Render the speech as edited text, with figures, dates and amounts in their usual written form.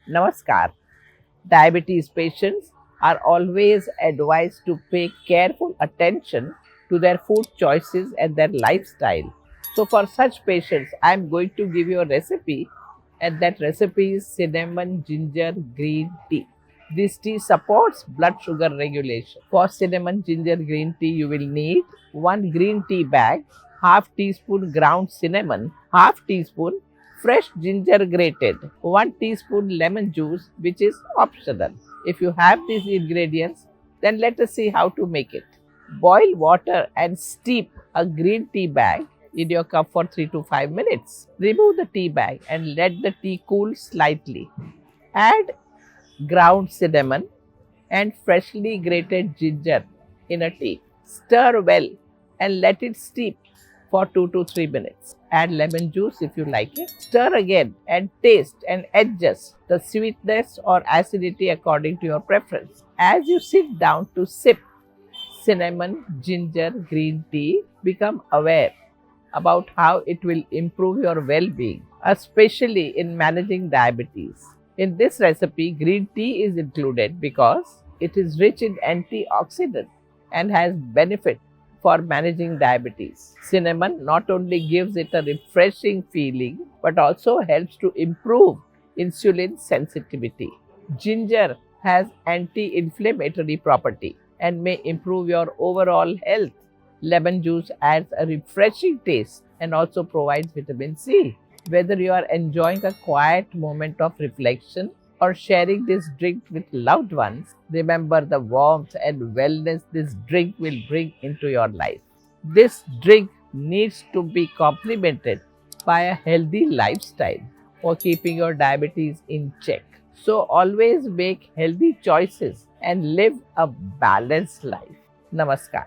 Namaskar. Diabetes patients are always advised to pay careful attention to their food choices and their lifestyle. So, for such patients, I am going to give you a recipe, and that recipe is cinnamon ginger green tea. This tea supports blood sugar regulation. For cinnamon ginger green tea, you will need 1 green tea bag, half teaspoon ground cinnamon, half teaspoon fresh ginger grated, 1 teaspoon lemon juice, which is optional. If you have these ingredients, then let us see how to make it. Boil water and steep a green tea bag in your cup for 3 to 5 minutes. Remove the tea bag and let the tea cool slightly. Add ground cinnamon and freshly grated ginger in a tea. Stir well and let it steep for 2 to 3 minutes. Add lemon juice if you like it. Stir again and taste and adjust the sweetness or acidity according to your preference. As you sit down to sip cinnamon ginger green tea, become aware about how it will improve your well being, especially in managing diabetes. In this recipe, green tea is included because it is rich in antioxidant and has benefit for managing diabetes. Cinnamon not only gives it a refreshing feeling but also helps to improve insulin sensitivity. Ginger has anti-inflammatory property and may improve your overall health. Lemon juice adds a refreshing taste and also provides vitamin C. Whether you are enjoying a quiet moment of reflection or sharing this drink with loved ones, remember the warmth and wellness this drink will bring into your life. This drink needs to be complemented by a healthy lifestyle for keeping your diabetes in check. So, always make healthy choices and live a balanced life. Namaskar.